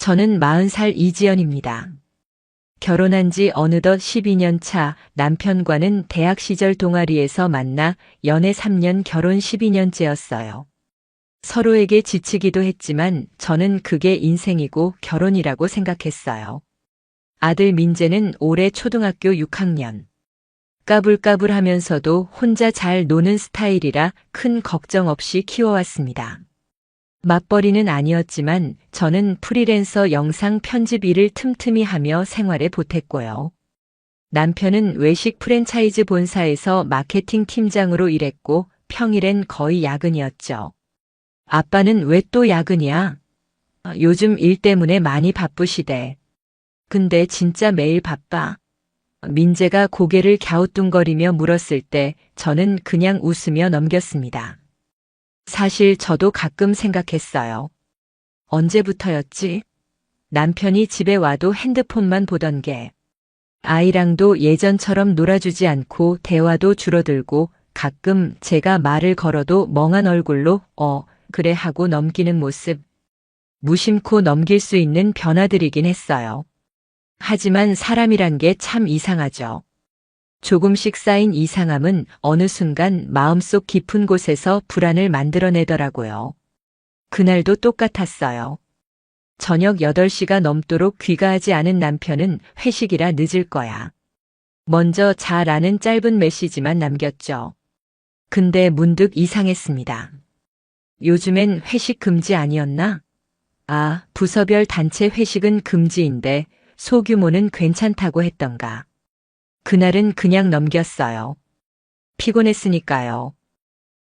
저는 40살 이지연입니다. 결혼한 지 어느덧 12년 차, 남편과는 대학 시절 동아리에서 만나 연애 3년, 결혼 12년째였어요. 서로에게 지치기도 했지만 저는 그게 인생이고 결혼이라고 생각했어요. 아들 민재는 올해 초등학교 6학년. 까불까불하면서도 혼자 잘 노는 스타일이라 큰 걱정 없이 키워왔습니다. 맞벌이는 아니었지만 저는 프리랜서 영상 편집 일을 틈틈이 하며 생활에 보탰고요. 남편은 외식 프랜차이즈 본사에서 마케팅 팀장으로 일했고 평일엔 거의 야근이었죠. 아빠는 왜 또 야근이야? 요즘 일 때문에 많이 바쁘시대. 근데 진짜 매일 바빠. 민재가 고개를 갸우뚱거리며 물었을 때 저는 그냥 웃으며 넘겼습니다. 사실 저도 가끔 생각했어요. 언제부터였지? 남편이 집에 와도 핸드폰만 보던 게. 아이랑도 예전처럼 놀아주지 않고 대화도 줄어들고 가끔 제가 말을 걸어도 멍한 얼굴로 그래 하고 넘기는 모습. 무심코 넘길 수 있는 변화들이긴 했어요. 하지만 사람이란 게 참 이상하죠. 조금씩 쌓인 이상함은 어느 순간 마음속 깊은 곳에서 불안을 만들어내더라고요. 그날도 똑같았어요. 저녁 8시가 넘도록 귀가하지 않은 남편은 회식이라 늦을 거야. 먼저 자라는 짧은 메시지만 남겼죠. 근데 문득 이상했습니다. 요즘엔 회식 금지 아니었나? 부서별 단체 회식은 금지인데 소규모는 괜찮다고 했던가. 그날은 그냥 넘겼어요. 피곤했으니까요.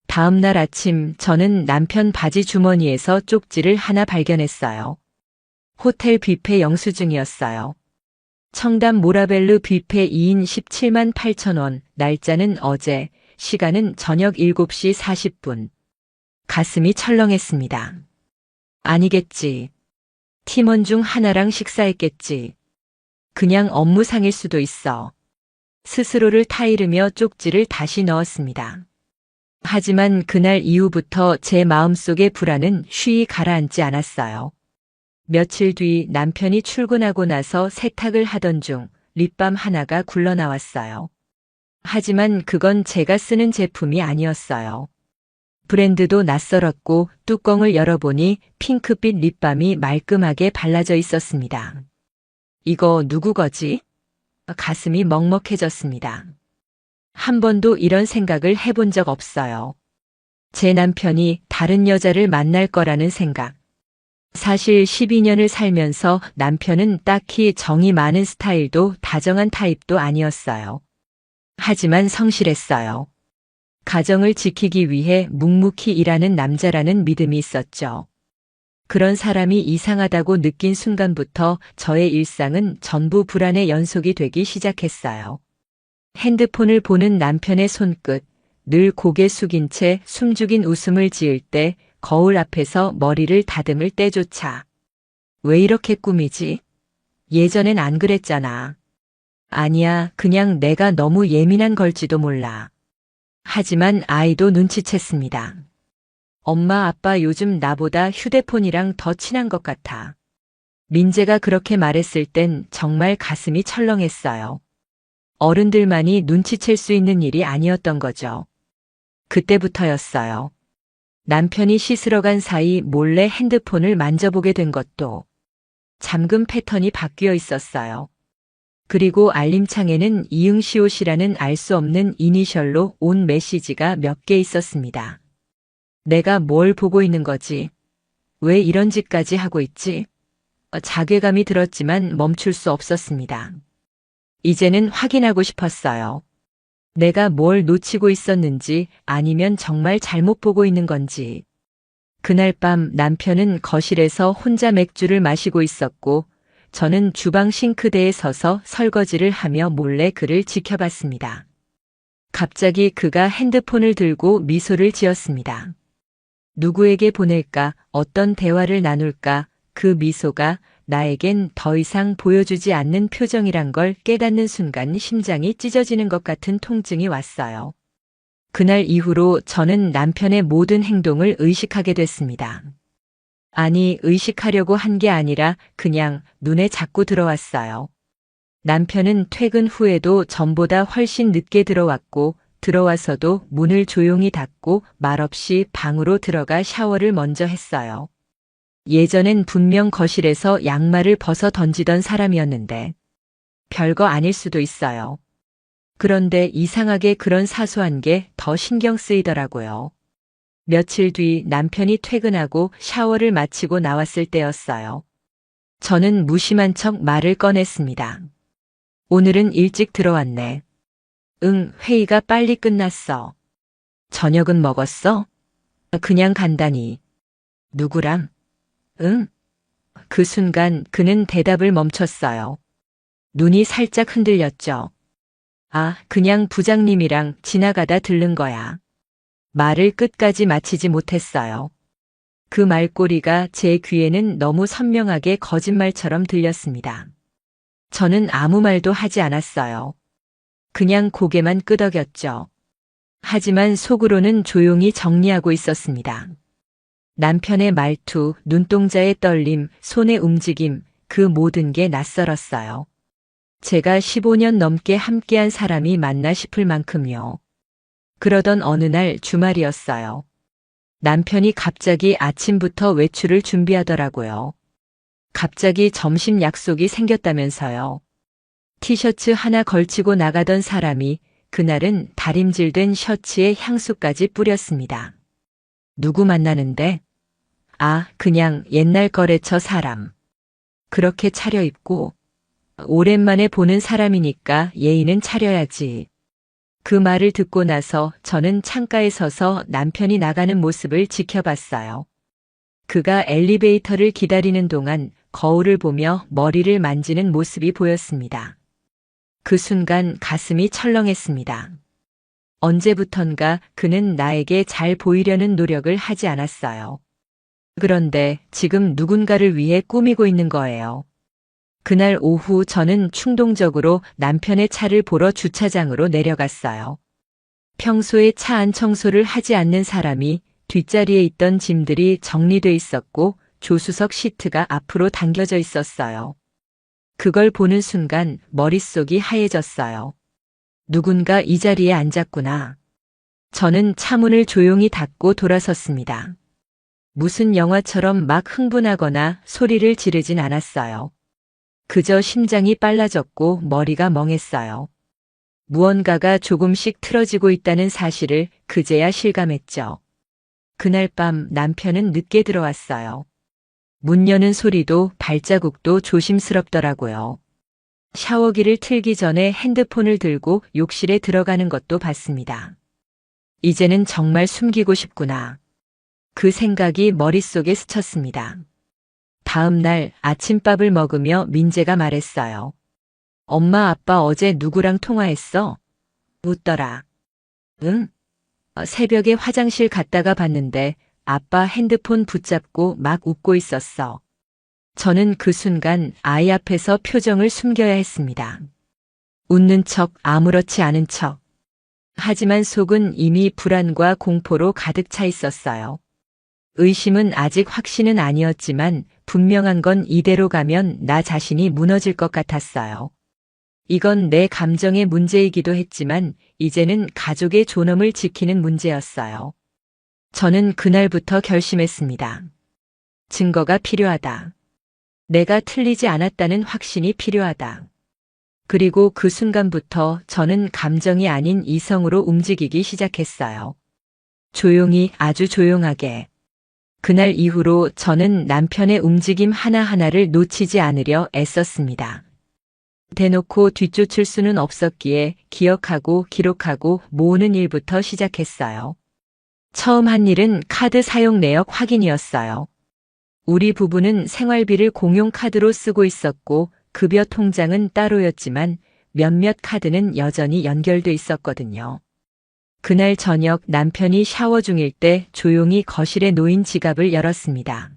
다음 날 아침 저는 남편 바지 주머니에서 쪽지를 하나 발견했어요. 호텔 뷔페 영수증이었어요. 청담 모라벨르 뷔페 2인 17만 8천 원, 날짜는 어제, 시간은 저녁 7시 40분. 가슴이 철렁했습니다. 아니겠지. 팀원 중 하나랑 식사했겠지. 그냥 업무상일 수도 있어. 스스로를 타이르며 쪽지를 다시 넣었습니다. 하지만 그날 이후부터 제 마음속의 불안은 쉬이 가라앉지 않았어요. 며칠 뒤 남편이 출근하고 나서 세탁을 하던 중 립밤 하나가 굴러나왔어요. 하지만 그건 제가 쓰는 제품이 아니었어요. 브랜드도 낯설었고 뚜껑을 열어보니 핑크빛 립밤이 말끔하게 발라져 있었습니다. 이거 누구 거지? 가슴이 먹먹해졌습니다. 한 번도 이런 생각을 해본 적 없어요. 제 남편이 다른 여자를 만날 거라는 생각. 사실 12년을 살면서 남편은 딱히 정이 많은 스타일도 다정한 타입도 아니었어요. 하지만 성실했어요. 가정을 지키기 위해 묵묵히 일하는 남자라는 믿음이 있었죠. 그런 사람이 이상하다고 느낀 순간부터 저의 일상은 전부 불안의 연속이 되기 시작했어요. 핸드폰을 보는 남편의 손끝, 늘 고개 숙인 채 숨죽인 웃음을 지을 때 거울 앞에서 머리를 다듬을 때조차. 왜 이렇게 꾸미지? 예전엔 안 그랬잖아. 아니야, 그냥 내가 너무 예민한 걸지도 몰라. 하지만 아이도 눈치챘습니다. 엄마, 아빠 요즘 나보다 휴대폰이랑 더 친한 것 같아. 민재가 그렇게 말했을 땐 정말 가슴이 철렁했어요. 어른들만이 눈치챌 수 있는 일이 아니었던 거죠. 그때부터였어요. 남편이 씻으러 간 사이 몰래 핸드폰을 만져보게 된 것도 잠금 패턴이 바뀌어 있었어요. 그리고 알림창에는 이응시옷이라는 알 수 없는 이니셜로 온 메시지가 몇 개 있었습니다. 내가 뭘 보고 있는 거지? 왜 이런 짓까지 하고 있지? 자괴감이 들었지만 멈출 수 없었습니다. 이제는 확인하고 싶었어요. 내가 뭘 놓치고 있었는지 아니면 정말 잘못 보고 있는 건지. 그날 밤 남편은 거실에서 혼자 맥주를 마시고 있었고 저는 주방 싱크대에 서서 설거지를 하며 몰래 그를 지켜봤습니다. 갑자기 그가 핸드폰을 들고 미소를 지었습니다. 누구에게 보낼까, 어떤 대화를 나눌까, 그 미소가 나에겐 더 이상 보여주지 않는 표정이란 걸 깨닫는 순간 심장이 찢어지는 것 같은 통증이 왔어요. 그날 이후로 저는 남편의 모든 행동을 의식하게 됐습니다. 아니, 의식하려고 한 게 아니라 그냥 눈에 자꾸 들어왔어요. 남편은 퇴근 후에도 전보다 훨씬 늦게 들어왔고, 들어와서도 문을 조용히 닫고 말없이 방으로 들어가 샤워를 먼저 했어요. 예전엔 분명 거실에서 양말을 벗어 던지던 사람이었는데, 별거 아닐 수도 있어요. 그런데 이상하게 그런 사소한 게 더 신경 쓰이더라고요. 며칠 뒤 남편이 퇴근하고 샤워를 마치고 나왔을 때였어요. 저는 무심한 척 말을 꺼냈습니다. 오늘은 일찍 들어왔네. 응, 회의가 빨리 끝났어. 저녁은 먹었어? 그냥 간단히. 누구랑? 응? 그 순간 그는 대답을 멈췄어요. 눈이 살짝 흔들렸죠. 아, 그냥 부장님이랑 지나가다 들른 거야. 말을 끝까지 마치지 못했어요. 그 말꼬리가 제 귀에는 너무 선명하게 거짓말처럼 들렸습니다. 저는 아무 말도 하지 않았어요. 그냥 고개만 끄덕였죠. 하지만 속으로는 조용히 정리하고 있었습니다. 남편의 말투, 눈동자의 떨림, 손의 움직임, 그 모든 게 낯설었어요. 제가 15년 넘게 함께한 사람이 맞나 싶을 만큼요. 그러던 어느 날 주말이었어요. 남편이 갑자기 아침부터 외출을 준비하더라고요. 갑자기 점심 약속이 생겼다면서요. 티셔츠 하나 걸치고 나가던 사람이 그날은 다림질된 셔츠에 향수까지 뿌렸습니다. 누구 만나는데? 아, 그냥 옛날 거래처 사람. 그렇게 차려입고 오랜만에 보는 사람이니까 예의는 차려야지. 그 말을 듣고 나서 저는 창가에 서서 남편이 나가는 모습을 지켜봤어요. 그가 엘리베이터를 기다리는 동안 거울을 보며 머리를 만지는 모습이 보였습니다. 그 순간 가슴이 철렁했습니다. 언제부턴가 그는 나에게 잘 보이려는 노력을 하지 않았어요. 그런데 지금 누군가를 위해 꾸미고 있는 거예요. 그날 오후 저는 충동적으로 남편의 차를 보러 주차장으로 내려갔어요. 평소에 차 안 청소를 하지 않는 사람이 뒷자리에 있던 짐들이 정리돼 있었고 조수석 시트가 앞으로 당겨져 있었어요. 그걸 보는 순간 머릿속이 하얘졌어요. 누군가 이 자리에 앉았구나. 저는 차문을 조용히 닫고 돌아섰습니다. 무슨 영화처럼 막 흥분하거나 소리를 지르진 않았어요. 그저 심장이 빨라졌고 머리가 멍했어요. 무언가가 조금씩 틀어지고 있다는 사실을 그제야 실감했죠. 그날 밤 남편은 늦게 들어왔어요. 문 여는 소리도 발자국도 조심스럽더라고요. 샤워기를 틀기 전에 핸드폰을 들고 욕실에 들어가는 것도 봤습니다. 이제는 정말 숨기고 싶구나. 그 생각이 머릿속에 스쳤습니다. 다음 날 아침밥을 먹으며 민재가 말했어요. 엄마 아빠 어제 누구랑 통화했어? 웃더라. 응? 새벽에 화장실 갔다가 봤는데 아빠 핸드폰 붙잡고 막 웃고 있었어. 저는 그 순간 아이 앞에서 표정을 숨겨야 했습니다. 웃는 척 아무렇지 않은 척. 하지만 속은 이미 불안과 공포로 가득 차 있었어요. 의심은 아직 확신은 아니었지만 분명한 건 이대로 가면 나 자신이 무너질 것 같았어요. 이건 내 감정의 문제이기도 했지만 이제는 가족의 존엄을 지키는 문제였어요. 저는 그날부터 결심했습니다. 증거가 필요하다. 내가 틀리지 않았다는 확신이 필요하다. 그리고 그 순간부터 저는 감정이 아닌 이성으로 움직이기 시작했어요. 조용히, 아주 조용하게. 그날 이후로 저는 남편의 움직임 하나하나를 놓치지 않으려 애썼습니다. 대놓고 뒤쫓을 수는 없었기에 기억하고 기록하고 모으는 일부터 시작했어요. 처음 한 일은 카드 사용 내역 확인이었어요. 우리 부부는 생활비를 공용 카드로 쓰고 있었고 급여 통장은 따로였지만 몇몇 카드는 여전히 연결돼 있었거든요. 그날 저녁 남편이 샤워 중일 때 조용히 거실에 놓인 지갑을 열었습니다.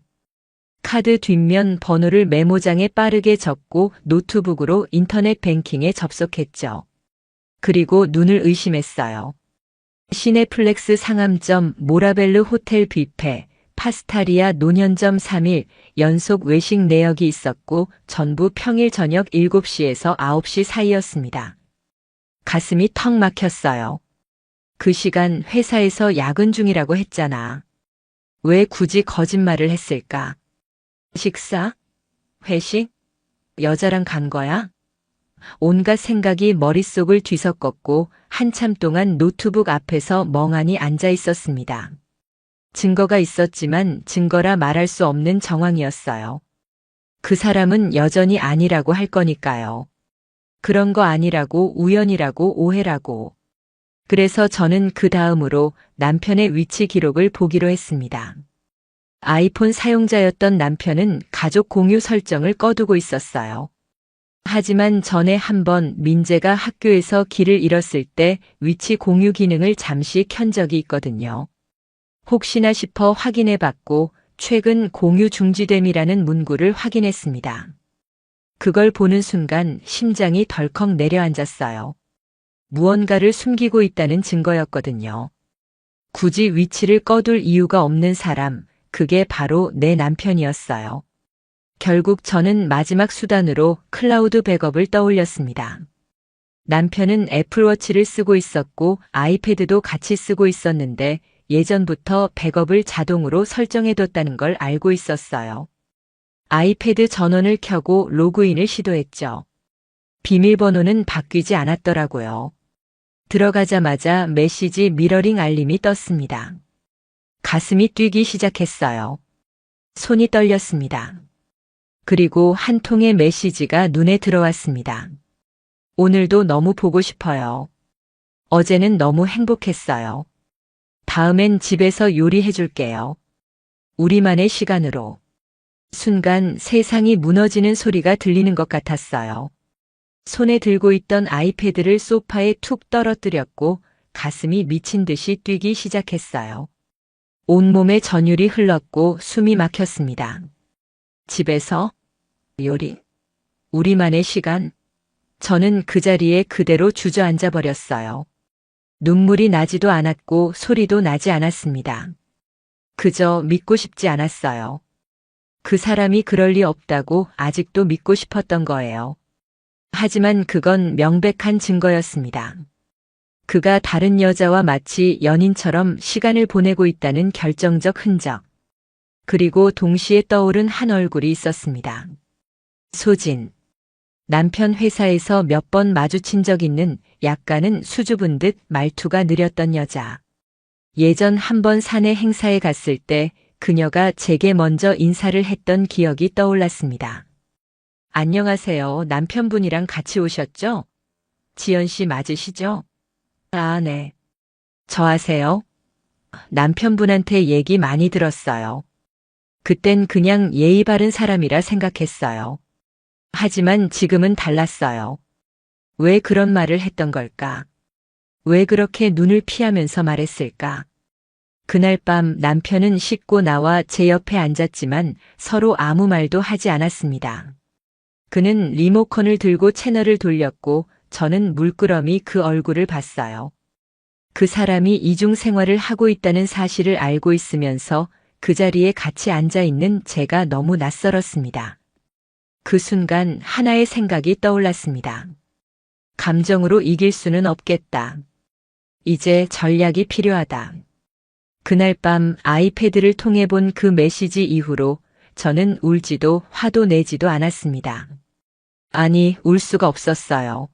카드 뒷면 번호를 메모장에 빠르게 적고 노트북으로 인터넷 뱅킹에 접속했죠. 그리고 눈을 의심했어요. 시네플렉스 상암점, 모라벨르 호텔 뷔페, 파스타리아 노년점 3일 연속 외식 내역이 있었고 전부 평일 저녁 7시에서 9시 사이였습니다. 가슴이 턱 막혔어요. 그 시간 회사에서 야근 중이라고 했잖아. 왜 굳이 거짓말을 했을까? 식사? 회식? 여자랑 간 거야? 온갖 생각이 머릿속을 뒤섞었고 한참 동안 노트북 앞에서 멍하니 앉아 있었습니다. 증거가 있었지만 증거라 말할 수 없는 정황이었어요. 그 사람은 여전히 아니라고 할 거니까요. 그런 거 아니라고, 우연이라고, 오해라고. 그래서 저는 그 다음으로 남편의 위치 기록을 보기로 했습니다. 아이폰 사용자였던 남편은 가족 공유 설정을 꺼두고 있었어요. 하지만 전에 한번 민재가 학교에서 길을 잃었을 때 위치 공유 기능을 잠시 켠 적이 있거든요. 혹시나 싶어 확인해 봤고 최근 공유 중지됨이라는 문구를 확인했습니다. 그걸 보는 순간 심장이 덜컥 내려앉았어요. 무언가를 숨기고 있다는 증거였거든요. 굳이 위치를 꺼둘 이유가 없는 사람, 그게 바로 내 남편이었어요. 결국 저는 마지막 수단으로 클라우드 백업을 떠올렸습니다. 남편은 애플워치를 쓰고 있었고 아이패드도 같이 쓰고 있었는데 예전부터 백업을 자동으로 설정해뒀다는 걸 알고 있었어요. 아이패드 전원을 켜고 로그인을 시도했죠. 비밀번호는 바뀌지 않았더라고요. 들어가자마자 메시지 미러링 알림이 떴습니다. 가슴이 뛰기 시작했어요. 손이 떨렸습니다. 그리고 한 통의 메시지가 눈에 들어왔습니다. 오늘도 너무 보고 싶어요. 어제는 너무 행복했어요. 다음엔 집에서 요리해 줄게요. 우리만의 시간으로. 순간 세상이 무너지는 소리가 들리는 것 같았어요. 손에 들고 있던 아이패드를 소파에 툭 떨어뜨렸고 가슴이 미친 듯이 뛰기 시작했어요. 온몸에 전율이 흘렀고 숨이 막혔습니다. 집에서 요리, 우리만의 시간. 저는 그 자리에 그대로 주저앉아 버렸어요. 눈물이 나지도 않았고 소리도 나지 않았습니다. 그저 믿고 싶지 않았어요. 그 사람이 그럴 리 없다고 아직도 믿고 싶었던 거예요. 하지만 그건 명백한 증거였습니다. 그가 다른 여자와 마치 연인처럼 시간을 보내고 있다는 결정적 흔적. 그리고 동시에 떠오른 한 얼굴이 있었습니다. 소진. 남편 회사에서 몇 번 마주친 적 있는 약간은 수줍은 듯 말투가 느렸던 여자. 예전 한 번 사내 행사에 갔을 때 그녀가 제게 먼저 인사를 했던 기억이 떠올랐습니다. 안녕하세요. 남편분이랑 같이 오셨죠? 지연 씨 맞으시죠? 아, 네. 저 아세요? 남편분한테 얘기 많이 들었어요. 그땐 그냥 예의 바른 사람이라 생각했어요. 하지만 지금은 달랐어요. 왜 그런 말을 했던 걸까? 왜 그렇게 눈을 피하면서 말했을까? 그날 밤 남편은 씻고 나와 제 옆에 앉았지만 서로 아무 말도 하지 않았습니다. 그는 리모컨을 들고 채널을 돌렸고 저는 물끄러미 그 얼굴을 봤어요. 그 사람이 이중 생활을 하고 있다는 사실을 알고 있으면서 그 자리에 같이 앉아 있는 제가 너무 낯설었습니다. 그 순간 하나의 생각이 떠올랐습니다. 감정으로 이길 수는 없겠다. 이제 전략이 필요하다. 그날 밤 아이패드를 통해 본 그 메시지 이후로 저는 울지도 화도 내지도 않았습니다. 아니, 울 수가 없었어요.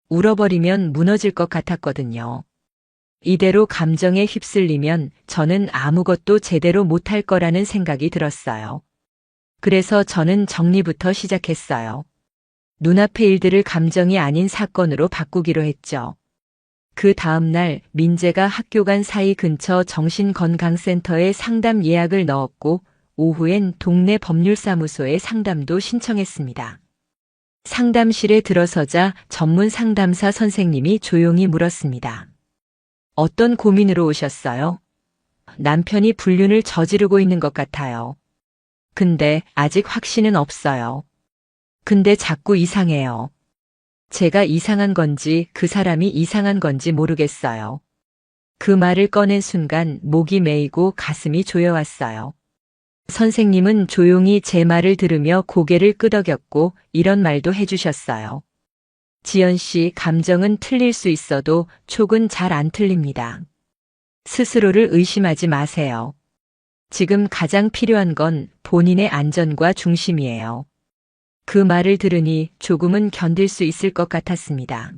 울어버리면 무너질 것 같았거든요. 이대로 감정에 휩쓸리면 저는 아무것도 제대로 못할 거라는 생각이 들었어요. 그래서 저는 정리부터 시작했어요. 눈앞의 일들을 감정이 아닌 사건으로 바꾸기로 했죠. 그 다음날 민재가 학교 간 사이 근처 정신건강센터에 상담 예약을 넣었고 오후엔 동네 법률사무소에 상담도 신청했습니다. 상담실에 들어서자 전문 상담사 선생님이 조용히 물었습니다. 어떤 고민으로 오셨어요? 남편이 불륜을 저지르고 있는 것 같아요. 근데 아직 확신은 없어요. 근데 자꾸 이상해요. 제가 이상한 건지 그 사람이 이상한 건지 모르겠어요. 그 말을 꺼낸 순간 목이 메이고 가슴이 조여왔어요. 선생님은 조용히 제 말을 들으며 고개를 끄덕였고 이런 말도 해주셨어요. 지연 씨, 감정은 틀릴 수 있어도 촉은 잘 안 틀립니다. 스스로를 의심하지 마세요. 지금 가장 필요한 건 본인의 안전과 중심이에요. 그 말을 들으니 조금은 견딜 수 있을 것 같았습니다.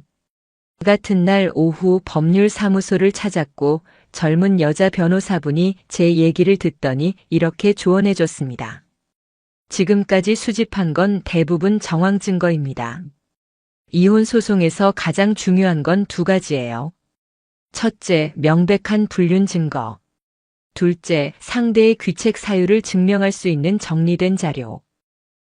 그 같은 날 오후 법률사무소를 찾았고 젊은 여자 변호사분이 제 얘기를 듣더니 이렇게 조언해 줬습니다. 지금까지 수집한 건 대부분 정황 증거입니다. 이혼 소송에서 가장 중요한 건 두 가지예요. 첫째, 명백한 불륜 증거. 둘째, 상대의 귀책 사유를 증명할 수 있는 정리된 자료.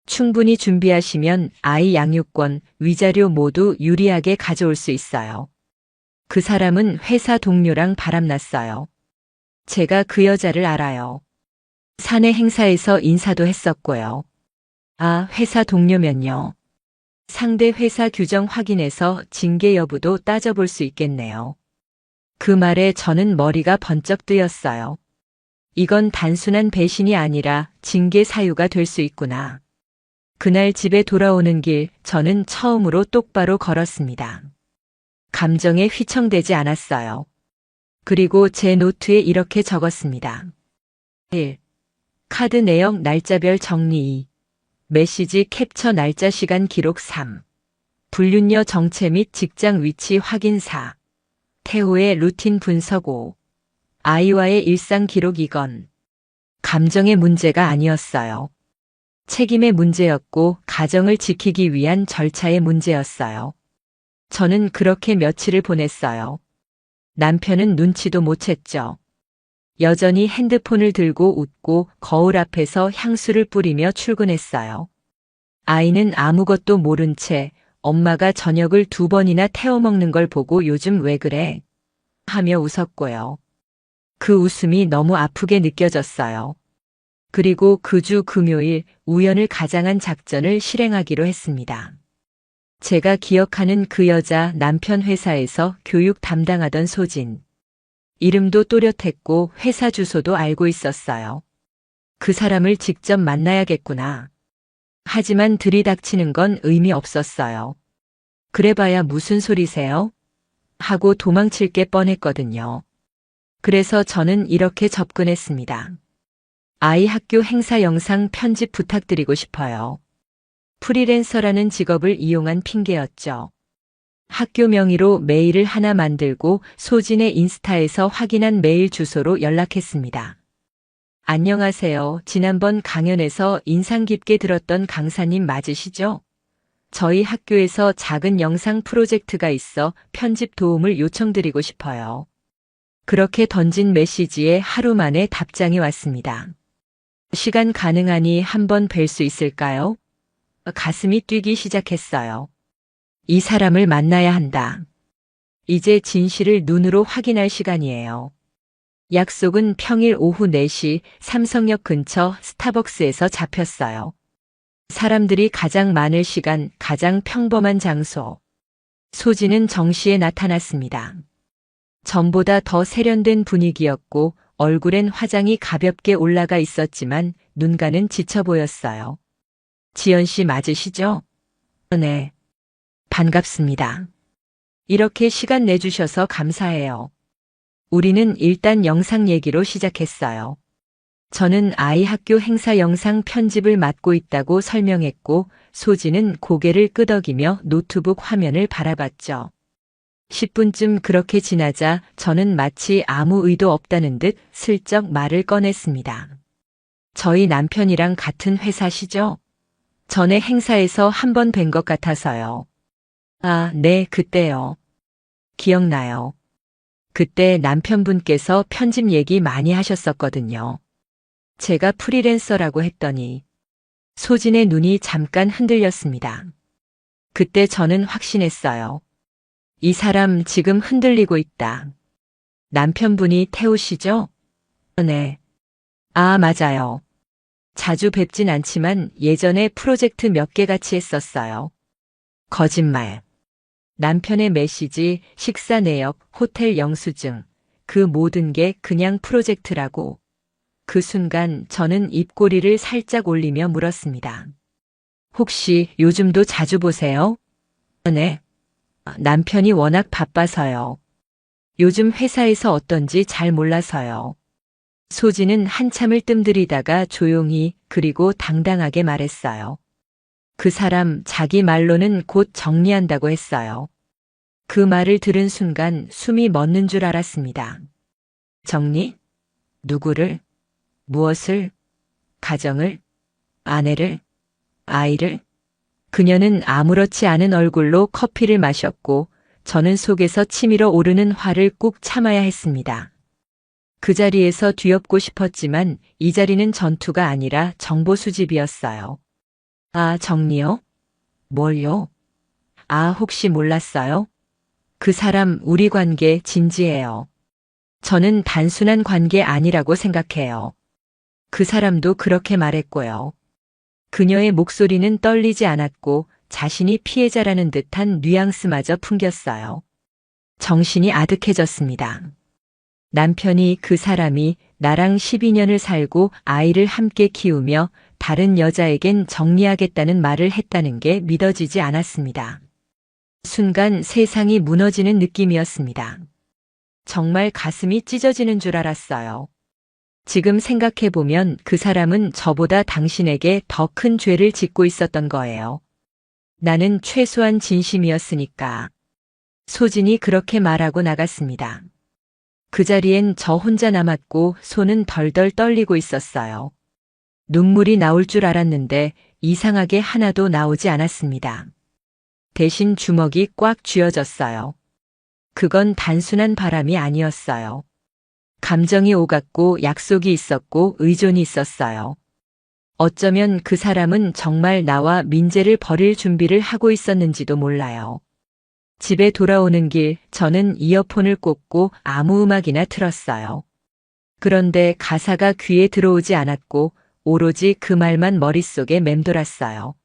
충분히 준비하시면 아이 양육권, 위자료 모두 유리하게 가져올 수 있어요. 그 사람은 회사 동료랑 바람났어요. 제가 그 여자를 알아요. 사내 행사에서 인사도 했었고요. 아, 회사 동료면요. 상대 회사 규정 확인해서 징계 여부도 따져볼 수 있겠네요. 그 말에 저는 머리가 번쩍 뜨였어요. 이건 단순한 배신이 아니라 징계 사유가 될 수 있구나. 그날 집에 돌아오는 길 저는 처음으로 똑바로 걸었습니다. 감정에 휘청되지 않았어요. 그리고 제 노트에 이렇게 적었습니다. 1. 카드 내역 날짜별 정리 2. 메시지 캡처 날짜 시간 기록 3. 불륜녀 정체 및 직장 위치 확인 4. 태호의 루틴 분석 5. 아이와의 일상 기록 이건 감정의 문제가 아니었어요. 책임의 문제였고 가정을 지키기 위한 절차의 문제였어요. 저는 그렇게 며칠을 보냈어요. 남편은 눈치도 못 챘죠. 여전히 핸드폰을 들고 웃고 거울 앞에서 향수를 뿌리며 출근했어요. 아이는 아무것도 모른 채 엄마가 저녁을 2번이나 태워 먹는 걸 보고 요즘 왜 그래? 하며 웃었고요. 그 웃음이 너무 아프게 느껴졌어요. 그리고 그 주 금요일 우연을 가장한 작전을 실행하기로 했습니다. 제가 기억하는 그 여자 남편 회사에서 교육 담당하던 소진. 이름도 또렷했고 회사 주소도 알고 있었어요. 그 사람을 직접 만나야겠구나. 하지만 들이닥치는 건 의미 없었어요. 그래봐야 무슨 소리세요? 하고 도망칠 게 뻔했거든요. 그래서 저는 이렇게 접근했습니다. 아이 학교 행사 영상 편집 부탁드리고 싶어요. 프리랜서라는 직업을 이용한 핑계였죠. 학교 명의로 메일을 하나 만들고 소진의 인스타에서 확인한 메일 주소로 연락했습니다. 안녕하세요. 지난번 강연에서 인상 깊게 들었던 강사님 맞으시죠? 저희 학교에서 작은 영상 프로젝트가 있어 편집 도움을 요청드리고 싶어요. 그렇게 던진 메시지에 하루 만에 답장이 왔습니다. 시간 가능하니 한번 뵐 수 있을까요? 가슴이 뛰기 시작했어요. 이 사람을 만나야 한다. 이제 진실을 눈으로 확인할 시간이에요. 약속은 평일 오후 4시 삼성역 근처 스타벅스에서 잡혔어요. 사람들이 가장 많을 시간, 가장 평범한 장소. 소진은 정시에 나타났습니다. 전보다 더 세련된 분위기였고 얼굴엔 화장이 가볍게 올라가 있었지만 눈가는 지쳐 보였어요. 지연 씨 맞으시죠? 네. 반갑습니다. 이렇게 시간 내주셔서 감사해요. 우리는 일단 영상 얘기로 시작했어요. 저는 아이 학교 행사 영상 편집을 맡고 있다고 설명했고 소진은 고개를 끄덕이며 노트북 화면을 바라봤죠. 10분쯤 그렇게 지나자 저는 마치 아무 의도 없다는 듯 슬쩍 말을 꺼냈습니다. 저희 남편이랑 같은 회사시죠? 전에 행사에서 한 번 뵌 것 같아서요. 아, 네, 그때요. 기억나요. 그때 남편분께서 편집 얘기 많이 하셨었거든요. 제가 프리랜서라고 했더니 소진의 눈이 잠깐 흔들렸습니다. 그때 저는 확신했어요. 이 사람 지금 흔들리고 있다. 남편분이 태우시죠? 네. 아, 맞아요. 자주 뵙진 않지만 예전에 프로젝트 몇 개 같이 했었어요. 거짓말. 남편의 메시지, 식사 내역, 호텔 영수증. 그 모든 게 그냥 프로젝트라고. 그 순간 저는 입꼬리를 살짝 올리며 물었습니다. 혹시 요즘도 자주 보세요? 네. 남편이 워낙 바빠서요. 요즘 회사에서 어떤지 잘 몰라서요. 소진은 한참을 뜸들이다가 조용히 그리고 당당하게 말했어요. 그 사람 자기 말로는 곧 정리한다고 했어요. 그 말을 들은 순간 숨이 멎는 줄 알았습니다. 정리? 누구를? 무엇을? 가정을? 아내를? 아이를? 그녀는 아무렇지 않은 얼굴로 커피를 마셨고 저는 속에서 치밀어 오르는 화를 꾹 참아야 했습니다. 그 자리에서 뒤엎고 싶었지만 이 자리는 전투가 아니라 정보 수집이었어요. 아, 정리요? 뭘요? 아, 혹시 몰랐어요? 그 사람 우리 관계 진지해요. 저는 단순한 관계 아니라고 생각해요. 그 사람도 그렇게 말했고요. 그녀의 목소리는 떨리지 않았고 자신이 피해자라는 듯한 뉘앙스마저 풍겼어요. 정신이 아득해졌습니다. 남편이 그 사람이 나랑 12년을 살고 아이를 함께 키우며 다른 여자에겐 정리하겠다는 말을 했다는 게 믿어지지 않았습니다. 순간 세상이 무너지는 느낌이었습니다. 정말 가슴이 찢어지는 줄 알았어요. 지금 생각해보면 그 사람은 저보다 당신에게 더 큰 죄를 짓고 있었던 거예요. 나는 최소한 진심이었으니까. 소진이 그렇게 말하고 나갔습니다. 그 자리엔 저 혼자 남았고 손은 덜덜 떨리고 있었어요. 눈물이 나올 줄 알았는데 이상하게 하나도 나오지 않았습니다. 대신 주먹이 꽉 쥐어졌어요. 그건 단순한 바람이 아니었어요. 감정이 오갔고 약속이 있었고 의존이 있었어요. 어쩌면 그 사람은 정말 나와 민재를 버릴 준비를 하고 있었는지도 몰라요. 집에 돌아오는 길 저는 이어폰을 꽂고 아무 음악이나 틀었어요. 그런데 가사가 귀에 들어오지 않았고 오로지 그 말만 머릿속에 맴돌았어요.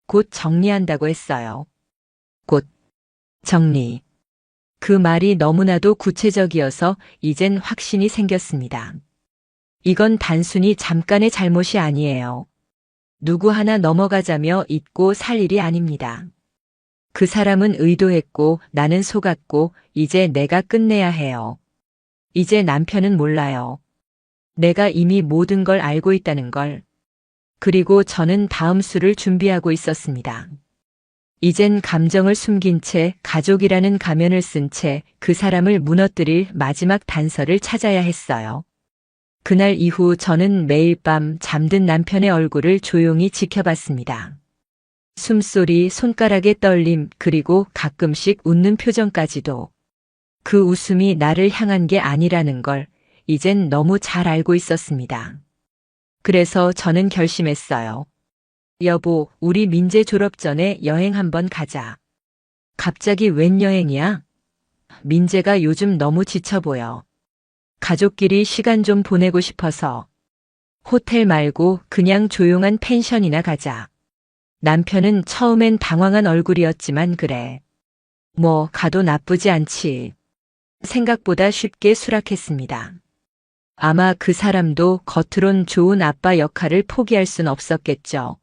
곧 정리한다고 했어요. 곧 정리. 그 말이 너무나도 구체적이어서 이젠 확신이 생겼습니다. 이건 단순히 잠깐의 잘못이 아니에요. 누구 하나 넘어가자며 잊고 살 일이 아닙니다. 그 사람은 의도했고 나는 속았고 이제 내가 끝내야 해요. 이제 남편은 몰라요. 내가 이미 모든 걸 알고 있다는 걸. 그리고 저는 다음 수를 준비하고 있었습니다. 이젠 감정을 숨긴 채 가족이라는 가면을 쓴 채 그 사람을 무너뜨릴 마지막 단서를 찾아야 했어요. 그날 이후 저는 매일 밤 잠든 남편의 얼굴을 조용히 지켜봤습니다. 숨소리, 손가락의 떨림, 그리고 가끔씩 웃는 표정까지도. 그 웃음이 나를 향한 게 아니라는 걸 이젠 너무 잘 알고 있었습니다. 그래서 저는 결심했어요. 여보, 우리 민재 졸업 전에 여행 한번 가자. 갑자기 웬 여행이야? 민재가 요즘 너무 지쳐 보여. 가족끼리 시간 좀 보내고 싶어서. 호텔 말고 그냥 조용한 펜션이나 가자. 남편은 처음엔 당황한 얼굴이었지만 그래. 뭐 가도 나쁘지 않지. 생각보다 쉽게 수락했습니다. 아마 그 사람도 겉으론 좋은 아빠 역할을 포기할 순 없었겠죠.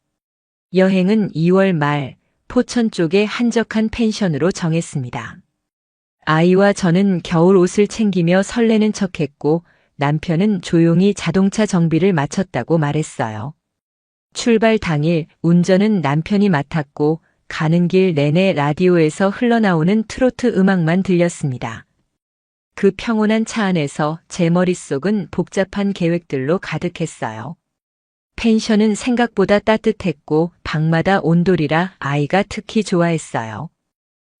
여행은 2월 말 포천 쪽의 한적한 펜션으로 정했습니다. 아이와 저는 겨울 옷을 챙기며 설레는 척했고 남편은 조용히 자동차 정비를 마쳤다고 말했어요. 출발 당일 운전은 남편이 맡았고 가는 길 내내 라디오에서 흘러나오는 트로트 음악만 들렸습니다. 그 평온한 차 안에서 제 머릿속은 복잡한 계획들로 가득했어요. 펜션은 생각보다 따뜻했고 방마다 온돌이라 아이가 특히 좋아했어요.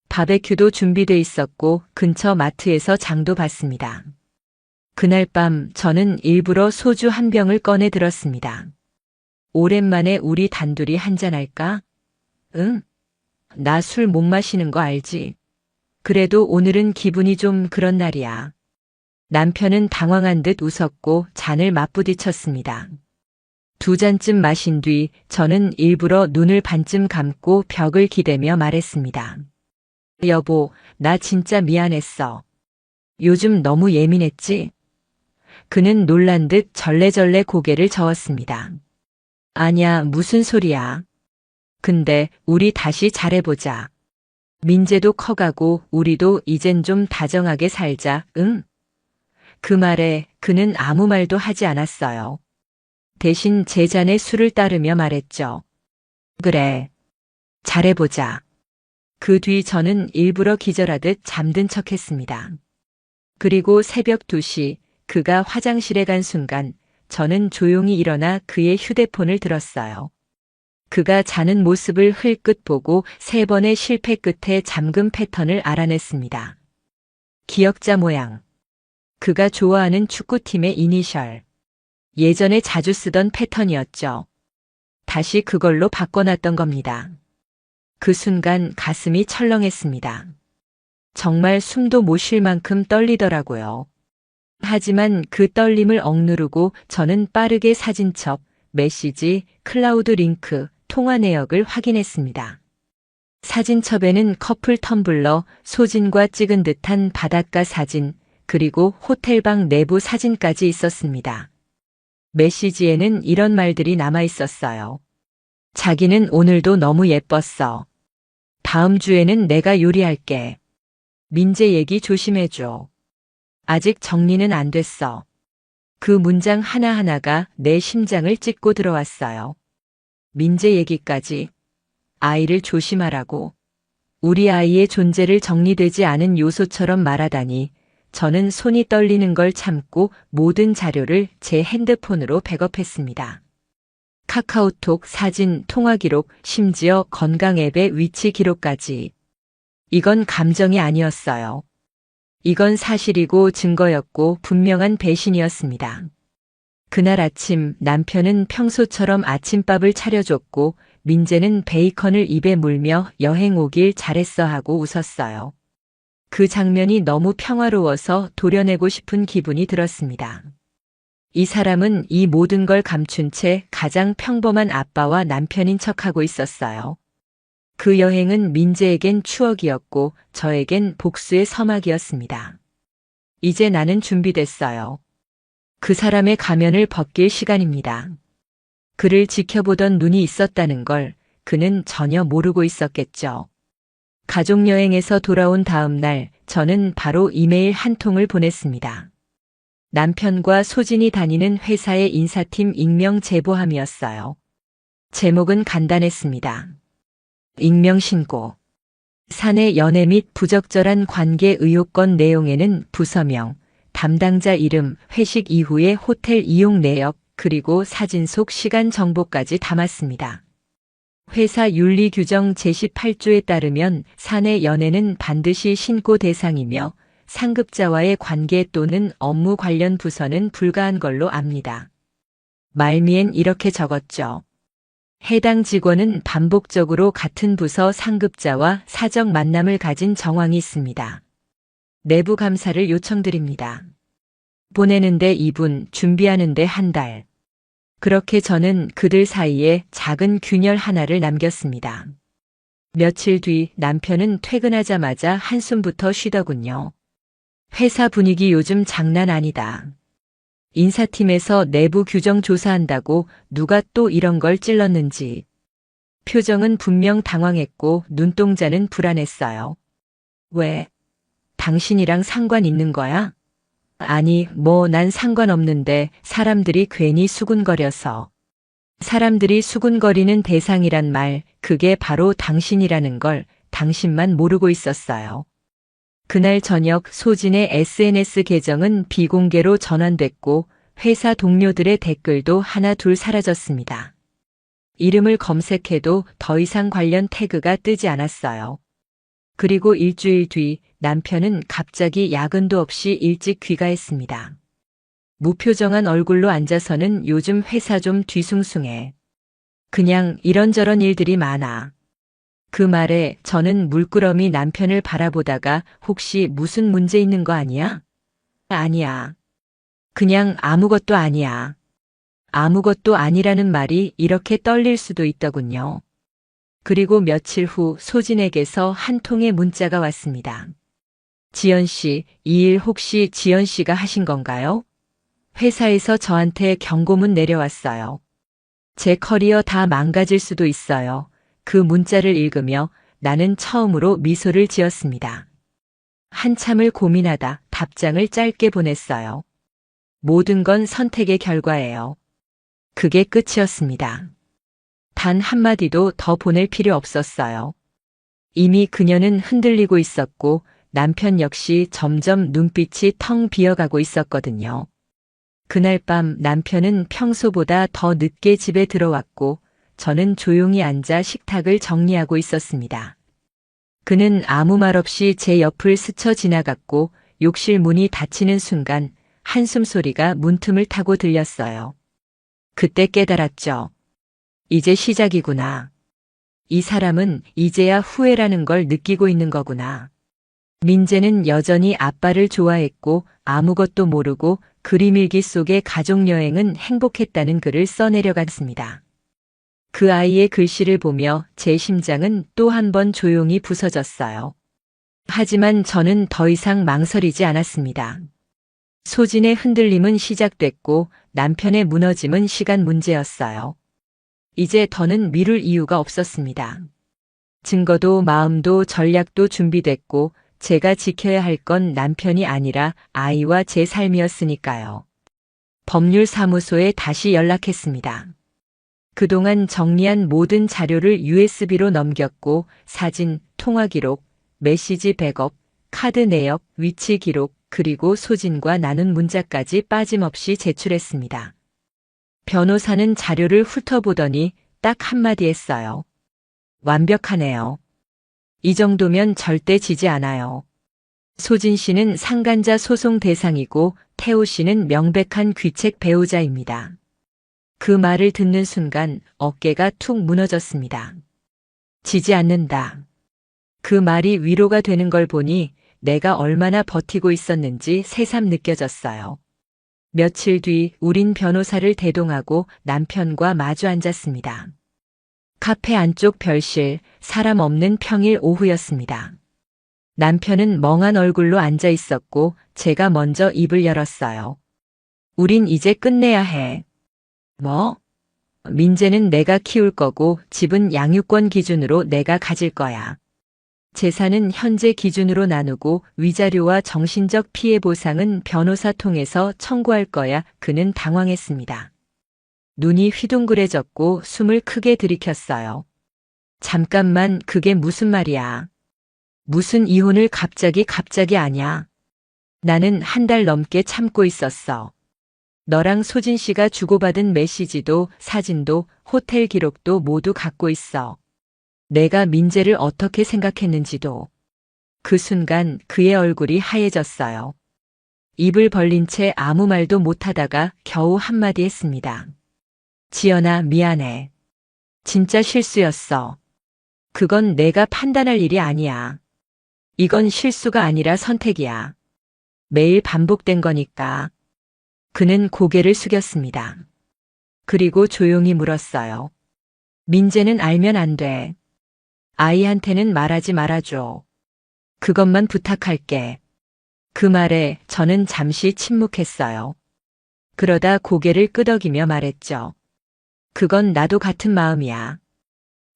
바베큐도 준비돼 있었고 근처 마트에서 장도 봤습니다. 그날 밤 저는 일부러 소주 한 병을 꺼내 들었습니다. 오랜만에 우리 단둘이 한잔할까? 응? 나 술 못 마시는 거 알지? 그래도 오늘은 기분이 좀 그런 날이야. 남편은 당황한 듯 웃었고 잔을 맞부딪혔습니다. 2잔쯤 마신 뒤 저는 일부러 눈을 반쯤 감고 벽을 기대며 말했습니다. 여보, 나 진짜 미안했어. 요즘 너무 예민했지? 그는 놀란 듯 절레절레 고개를 저었습니다. 아냐, 무슨 소리야. 근데 우리 다시 잘해보자. 민재도 커가고 우리도 이젠 좀 다정하게 살자, 응? 그 말에 그는 아무 말도 하지 않았어요. 대신 제 잔에 술을 따르며 말했죠. 그래. 잘해보자. 그 뒤 저는 일부러 기절하듯 잠든 척했습니다. 그리고 새벽 2시 그가 화장실에 간 순간 저는 조용히 일어나 그의 휴대폰을 들었어요. 그가 자는 모습을 흘끗 보고 3번의 실패 끝에 잠금 패턴을 알아냈습니다. 기억자 모양. 그가 좋아하는 축구팀의 이니셜. 예전에 자주 쓰던 패턴이었죠. 다시 그걸로 바꿔놨던 겁니다. 그 순간 가슴이 철렁했습니다. 정말 숨도 못 쉴 만큼 떨리더라고요. 하지만 그 떨림을 억누르고 저는 빠르게 사진첩, 메시지, 클라우드 링크, 통화 내역을 확인했습니다. 사진첩에는 커플 텀블러, 소진과 찍은 듯한 바닷가 사진, 그리고 호텔방 내부 사진까지 있었습니다. 메시지에는 이런 말들이 남아 있었어요. 자기는 오늘도 너무 예뻤어. 다음 주에는 내가 요리할게. 민재 얘기 조심해줘. 아직 정리는 안 됐어. 그 문장 하나하나가 내 심장을 찢고 들어왔어요. 민재 얘기까지. 아이를 조심하라고. 우리 아이의 존재를 정리되지 않은 요소처럼 말하다니 저는 손이 떨리는 걸 참고 모든 자료를 제 핸드폰으로 백업했습니다. 카카오톡, 사진, 통화 기록, 심지어 건강 앱의 위치 기록까지. 이건 감정이 아니었어요. 이건 사실이고 증거였고 분명한 배신이었습니다. 그날 아침 남편은 평소처럼 아침밥을 차려줬고 민재는 베이컨을 입에 물며 여행 오길 잘했어 하고 웃었어요. 그 장면이 너무 평화로워서 도려내고 싶은 기분이 들었습니다. 이 사람은 이 모든 걸 감춘 채 가장 평범한 아빠와 남편인 척하고 있었어요. 그 여행은 민재에겐 추억이었고 저에겐 복수의 서막이었습니다. 이제 나는 준비됐어요. 그 사람의 가면을 벗길 시간입니다. 그를 지켜보던 눈이 있었다는 걸 그는 전혀 모르고 있었겠죠. 가족여행에서 돌아온 다음 날 저는 바로 이메일 한 통을 보냈습니다. 남편과 소진이 다니는 회사의 인사팀 익명 제보함이었어요. 제목은 간단했습니다. 익명 신고. 사내 연애 및 부적절한 관계 의혹건 내용에는 부서명, 담당자 이름, 회식 이후의 호텔 이용 내역, 그리고 사진 속 시간 정보까지 담았습니다. 회사 윤리 규정 제18조에 따르면 사내 연애는 반드시 신고 대상이며 상급자와의 관계 또는 업무 관련 부서는 불가한 걸로 압니다. 말미엔 이렇게 적었죠. 해당 직원은 반복적으로 같은 부서 상급자와 사적 만남을 가진 정황이 있습니다. 내부 감사를 요청드립니다. 보내는데 2분, 준비하는데 1달. 그렇게 저는 그들 사이에 작은 균열 하나를 남겼습니다. 며칠 뒤 남편은 퇴근하자마자 한숨부터 쉬더군요. 회사 분위기 요즘 장난 아니다. 인사팀에서 내부 규정 조사한다고 누가 또 이런 걸 찔렀는지. 표정은 분명 당황했고 눈동자는 불안했어요. 왜? 당신이랑 상관 있는 거야? 아니, 난 상관없는데 사람들이 괜히 수군거려서. 사람들이 수군거리는 대상이란 말, 그게 바로 당신이라는 걸 당신만 모르고 있었어요. 그날 저녁 소진의 SNS 계정은 비공개로 전환됐고 회사 동료들의 댓글도 하나 둘 사라졌습니다. 이름을 검색해도 더 이상 관련 태그가 뜨지 않았어요. 그리고 일주일 뒤 남편은 갑자기 야근도 없이 일찍 귀가했습니다. 무표정한 얼굴로 앉아서는 요즘 회사 좀 뒤숭숭해. 그냥 이런저런 일들이 많아. 그 말에 저는 물끄러미 남편을 바라보다가 혹시 무슨 문제 있는 거 아니야? 아니야. 그냥 아무것도 아니야. 아무것도 아니라는 말이 이렇게 떨릴 수도 있더군요. 그리고 며칠 후 소진에게서 한 통의 문자가 왔습니다. 지연 씨, 이 일 혹시 지연 씨가 하신 건가요? 회사에서 저한테 경고문 내려왔어요. 제 커리어 다 망가질 수도 있어요. 그 문자를 읽으며 나는 처음으로 미소를 지었습니다. 한참을 고민하다 답장을 짧게 보냈어요. 모든 건 선택의 결과예요. 그게 끝이었습니다. 단 한마디도 더 보낼 필요 없었어요. 이미 그녀는 흔들리고 있었고 남편 역시 점점 눈빛이 텅 비어가고 있었거든요. 그날 밤 남편은 평소보다 더 늦게 집에 들어왔고 저는 조용히 앉아 식탁을 정리하고 있었습니다. 그는 아무 말 없이 제 옆을 스쳐 지나갔고 욕실 문이 닫히는 순간 한숨 소리가 문틈을 타고 들렸어요. 그때 깨달았죠. 이제 시작이구나. 이 사람은 이제야 후회라는 걸 느끼고 있는 거구나. 민재는 여전히 아빠를 좋아했고 아무것도 모르고 그림일기 속의 가족여행은 행복했다는 글을 써내려갔습니다. 그 아이의 글씨를 보며 제 심장은 또 한 번 조용히 부서졌어요. 하지만 저는 더 이상 망설이지 않았습니다. 소진의 흔들림은 시작됐고 남편의 무너짐은 시간 문제였어요. 이제 더는 미룰 이유가 없었습니다. 증거도 마음도 전략도 준비됐고 제가 지켜야 할 건 남편이 아니라 아이와 제 삶이었으니까요. 법률사무소에 다시 연락했습니다. 그동안 정리한 모든 자료를 USB로 넘겼고 사진, 통화 기록, 메시지 백업, 카드 내역, 위치 기록, 그리고 소진과 나눈 문자까지 빠짐없이 제출했습니다. 변호사는 자료를 훑어보더니 딱 한마디 했어요. 완벽하네요. 이 정도면 절대 지지 않아요. 소진 씨는 상간자 소송 대상이고 태호 씨는 명백한 귀책 배우자입니다. 그 말을 듣는 순간 어깨가 툭 무너졌습니다. 지지 않는다. 그 말이 위로가 되는 걸 보니 내가 얼마나 버티고 있었는지 새삼 느껴졌어요. 며칠 뒤 우린 변호사를 대동하고 남편과 마주 앉았습니다. 카페 안쪽 별실, 사람 없는 평일 오후였습니다. 남편은 멍한 얼굴로 앉아 있었고 제가 먼저 입을 열었어요. 우린 이제 끝내야 해. 뭐? 민재는 내가 키울 거고 집은 양육권 기준으로 내가 가질 거야. 재산은 현재 기준으로 나누고 위자료와 정신적 피해 보상은 변호사 통해서 청구할 거야. 그는 당황했습니다. 눈이 휘둥그레졌고 숨을 크게 들이켰어요. 잠깐만, 그게 무슨 말이야? 무슨 이혼을 갑자기 아냐? 나는 한 달 넘게 참고 있었어. 너랑 소진 씨가 주고받은 메시지도 사진도 호텔 기록도 모두 갖고 있어. 내가 민재를 어떻게 생각했는지도. 그 순간 그의 얼굴이 하얘졌어요. 입을 벌린 채 아무 말도 못하다가 겨우 한마디 했습니다. 지연아, 미안해. 진짜 실수였어. 그건 내가 판단할 일이 아니야. 이건 실수가 아니라 선택이야. 매일 반복된 거니까. 그는 고개를 숙였습니다. 그리고 조용히 물었어요. 민재는 알면 안 돼. 아이한테는 말하지 말아줘. 그것만 부탁할게. 그 말에 저는 잠시 침묵했어요. 그러다 고개를 끄덕이며 말했죠. 그건 나도 같은 마음이야.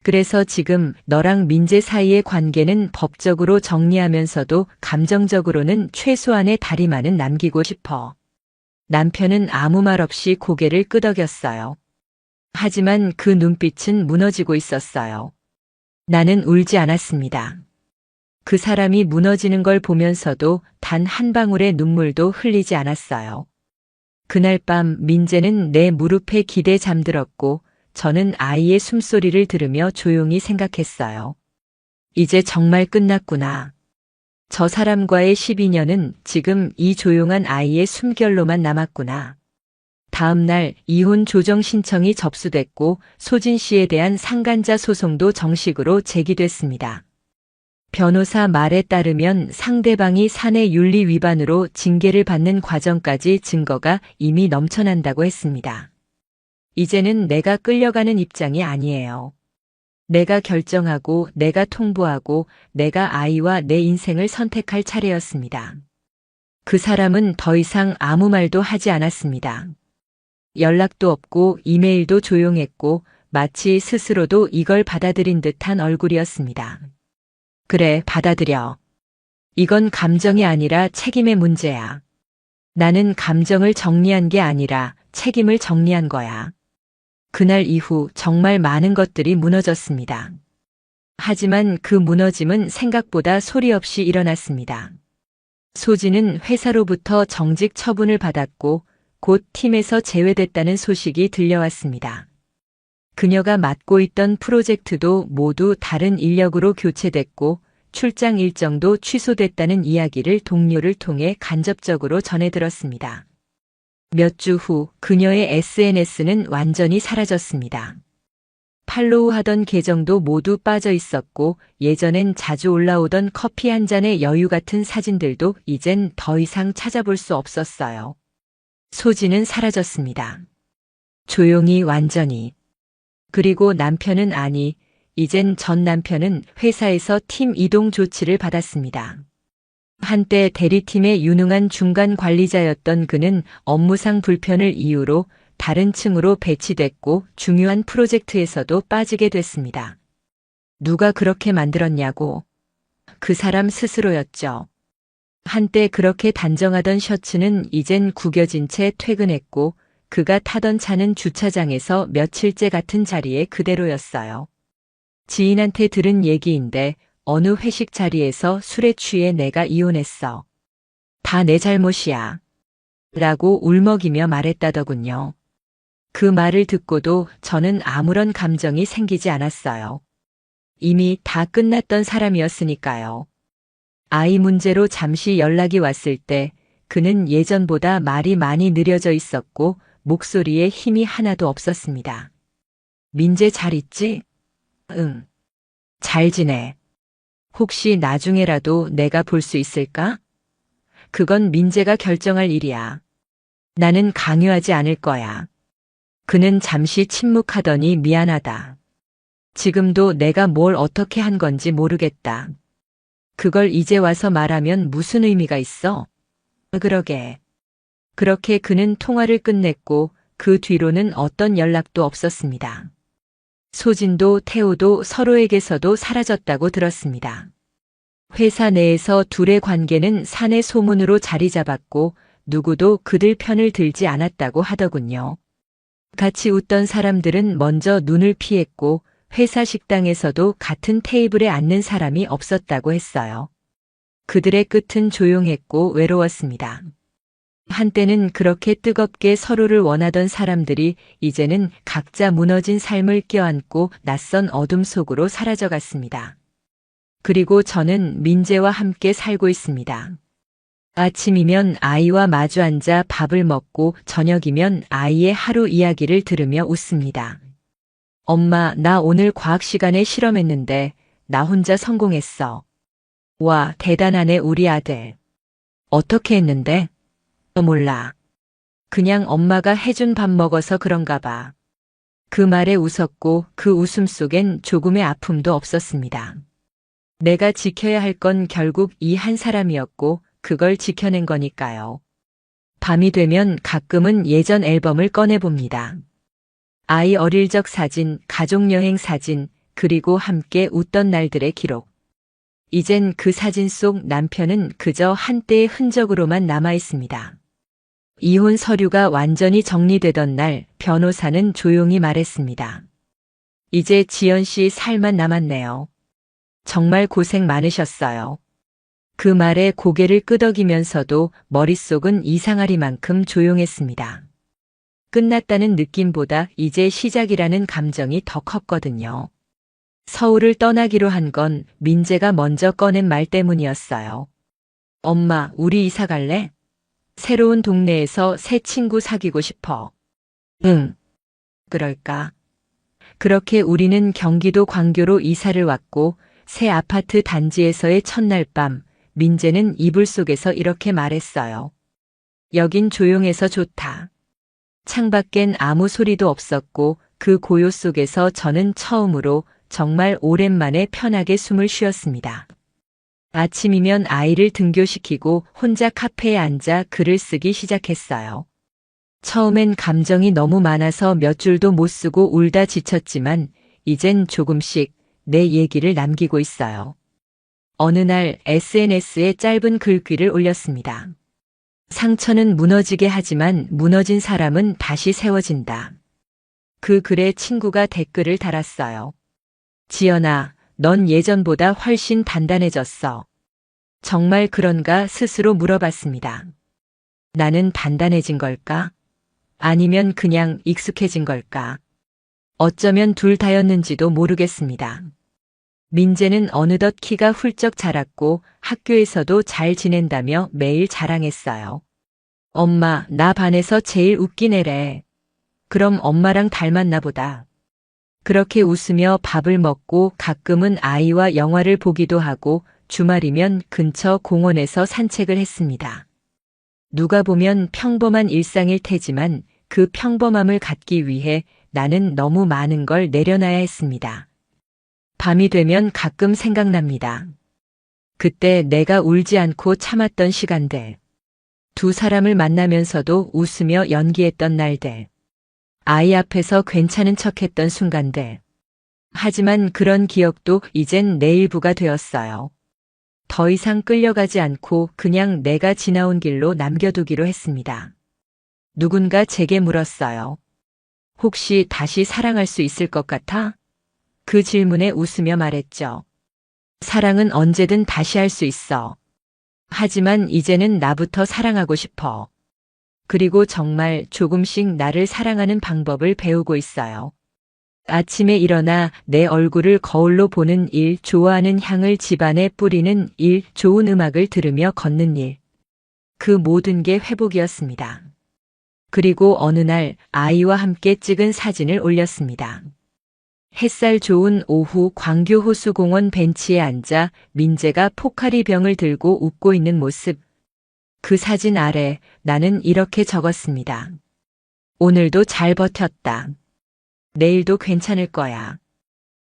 그래서 지금 너랑 민재 사이의 관계는 법적으로 정리하면서도 감정적으로는 최소한의 다리만은 남기고 싶어. 남편은 아무 말 없이 고개를 끄덕였어요. 하지만 그 눈빛은 무너지고 있었어요. 나는 울지 않았습니다. 그 사람이 무너지는 걸 보면서도 단 한 방울의 눈물도 흘리지 않았어요. 그날 밤 민재는 내 무릎에 기대 잠들었고 저는 아이의 숨소리를 들으며 조용히 생각했어요. 이제 정말 끝났구나. 저 사람과의 12년은 지금 이 조용한 아이의 숨결로만 남았구나. 다음 날 이혼 조정 신청이 접수됐고 소진 씨에 대한 상간자 소송도 정식으로 제기됐습니다. 변호사 말에 따르면 상대방이 사내 윤리 위반으로 징계를 받는 과정까지 증거가 이미 넘쳐난다고 했습니다. 이제는 내가 끌려가는 입장이 아니에요. 내가 결정하고 내가 통보하고 내가 아이와 내 인생을 선택할 차례였습니다. 그 사람은 더 이상 아무 말도 하지 않았습니다. 연락도 없고 이메일도 조용했고 마치 스스로도 이걸 받아들인 듯한 얼굴이었습니다. 그래, 받아들여. 이건 감정이 아니라 책임의 문제야. 나는 감정을 정리한 게 아니라 책임을 정리한 거야. 그날 이후 정말 많은 것들이 무너졌습니다. 하지만 그 무너짐은 생각보다 소리 없이 일어났습니다. 소진은 회사로부터 정직 처분을 받았고 곧 팀에서 제외됐다는 소식이 들려왔습니다. 그녀가 맡고 있던 프로젝트도 모두 다른 인력으로 교체됐고 출장 일정도 취소됐다는 이야기를 동료를 통해 간접적으로 전해 들었습니다. 몇 주 후 그녀의 SNS는 완전히 사라졌습니다. 팔로우하던 계정도 모두 빠져 있었고 예전엔 자주 올라오던 커피 한 잔의 여유 같은 사진들도 이젠 더 이상 찾아볼 수 없었어요. 소진은 사라졌습니다. 조용히, 완전히. 그리고 남편은, 아니, 이젠 전 남편은 회사에서 팀 이동 조치를 받았습니다. 한때 대리팀의 유능한 중간 관리자였던 그는 업무상 불편을 이유로 다른 층으로 배치됐고 중요한 프로젝트에서도 빠지게 됐습니다. 누가 그렇게 만들었냐고. 그 사람 스스로였죠. 한때 그렇게 단정하던 셔츠는 이젠 구겨진 채 퇴근했고 그가 타던 차는 주차장에서 며칠째 같은 자리에 그대로였어요. 지인한테 들은 얘기인데 어느 회식 자리에서 술에 취해 내가 이혼했어. 다 내 잘못이야. 라고 울먹이며 말했다더군요. 그 말을 듣고도 저는 아무런 감정이 생기지 않았어요. 이미 다 끝났던 사람이었으니까요. 아이 문제로 잠시 연락이 왔을 때 그는 예전보다 말이 많이 느려져 있었고 목소리에 힘이 하나도 없었습니다. 민재 잘 있지? 응. 잘 지내. 혹시 나중에라도 내가 볼 수 있을까? 그건 민재가 결정할 일이야. 나는 강요하지 않을 거야. 그는 잠시 침묵하더니 미안하다. 지금도 내가 뭘 어떻게 한 건지 모르겠다. 그걸 이제 와서 말하면 무슨 의미가 있어? 그러게. 그렇게 그는 통화를 끝냈고 그 뒤로는 어떤 연락도 없었습니다. 소진도 태호도 서로에게서도 사라졌다고 들었습니다. 회사 내에서 둘의 관계는 사내 소문으로 자리 잡았고 누구도 그들 편을 들지 않았다고 하더군요. 같이 웃던 사람들은 먼저 눈을 피했고 회사 식당에서도 같은 테이블에 앉는 사람이 없었다고 했어요. 그들의 끝은 조용했고 외로웠습니다. 한때는 그렇게 뜨겁게 서로를 원하던 사람들이 이제는 각자 무너진 삶을 껴안고 낯선 어둠 속으로 사라져갔습니다. 그리고 저는 민재와 함께 살고 있습니다. 아침이면 아이와 마주 앉아 밥을 먹고 저녁이면 아이의 하루 이야기를 들으며 웃습니다. 엄마, 나 오늘 과학 시간에 실험했는데 나 혼자 성공했어. 와, 대단하네 우리 아들. 어떻게 했는데? 몰라. 그냥 엄마가 해준 밥 먹어서 그런가 봐. 그 말에 웃었고 그 웃음 속엔 조금의 아픔도 없었습니다. 내가 지켜야 할 건 결국 이 한 사람이었고 그걸 지켜낸 거니까요. 밤이 되면 가끔은 예전 앨범을 꺼내봅니다. 아이 어릴 적 사진, 가족여행 사진, 그리고 함께 웃던 날들의 기록. 이젠 그 사진 속 남편은 그저 한때의 흔적으로만 남아 있습니다. 이혼 서류가 완전히 정리되던 날 변호사는 조용히 말했습니다. 이제 지연 씨 살만 남았네요. 정말 고생 많으셨어요. 그 말에 고개를 끄덕이면서도 머릿속은 이상하리만큼 조용했습니다. 끝났다는 느낌보다 이제 시작이라는 감정이 더 컸거든요. 서울을 떠나기로 한 건 민재가 먼저 꺼낸 말 때문이었어요. 엄마, 우리 이사 갈래? 새로운 동네에서 새 친구 사귀고 싶어. 응. 그럴까? 그렇게 우리는 경기도 광교로 이사를 왔고 새 아파트 단지에서의 첫날 밤 민재는 이불 속에서 이렇게 말했어요. 여긴 조용해서 좋다. 창밖엔 아무 소리도 없었고 그 고요 속에서 저는 처음으로 정말 오랜만에 편하게 숨을 쉬었습니다. 아침이면 아이를 등교시키고 혼자 카페에 앉아 글을 쓰기 시작했어요. 처음엔 감정이 너무 많아서 몇 줄도 못 쓰고 울다 지쳤지만 이젠 조금씩 내 얘기를 남기고 있어요. 어느 날 SNS에 짧은 글귀를 올렸습니다. 상처는 무너지게 하지만 무너진 사람은 다시 세워진다. 그 글에 친구가 댓글을 달았어요. 지연아, 넌 예전보다 훨씬 단단해졌어. 정말 그런가 스스로 물어봤습니다. 나는 단단해진 걸까? 아니면 그냥 익숙해진 걸까? 어쩌면 둘 다였는지도 모르겠습니다. 민재는 어느덧 키가 훌쩍 자랐고 학교에서도 잘 지낸다며 매일 자랑했어요. 엄마, 나 반에서 제일 웃긴 애래. 그럼 엄마랑 닮았나 보다. 그렇게 웃으며 밥을 먹고 가끔은 아이와 영화를 보기도 하고 주말이면 근처 공원에서 산책을 했습니다. 누가 보면 평범한 일상일 테지만 그 평범함을 갖기 위해 나는 너무 많은 걸 내려놔야 했습니다. 밤이 되면 가끔 생각납니다. 그때 내가 울지 않고 참았던 시간들. 두 사람을 만나면서도 웃으며 연기했던 날들. 아이 앞에서 괜찮은 척했던 순간들. 하지만 그런 기억도 이젠 내 일부가 되었어요. 더 이상 끌려가지 않고 그냥 내가 지나온 길로 남겨두기로 했습니다. 누군가 제게 물었어요. 혹시 다시 사랑할 수 있을 것 같아? 그 질문에 웃으며 말했죠. 사랑은 언제든 다시 할 수 있어. 하지만 이제는 나부터 사랑하고 싶어. 그리고 정말 조금씩 나를 사랑하는 방법을 배우고 있어요. 아침에 일어나 내 얼굴을 거울로 보는 일, 좋아하는 향을 집안에 뿌리는 일, 좋은 음악을 들으며 걷는 일. 그 모든 게 회복이었습니다. 그리고 어느 날 아이와 함께 찍은 사진을 올렸습니다. 햇살 좋은 오후 광교 호수공원 벤치에 앉아 민재가 포카리 병을 들고 웃고 있는 모습. 그 사진 아래 나는 이렇게 적었습니다. 오늘도 잘 버텼다. 내일도 괜찮을 거야.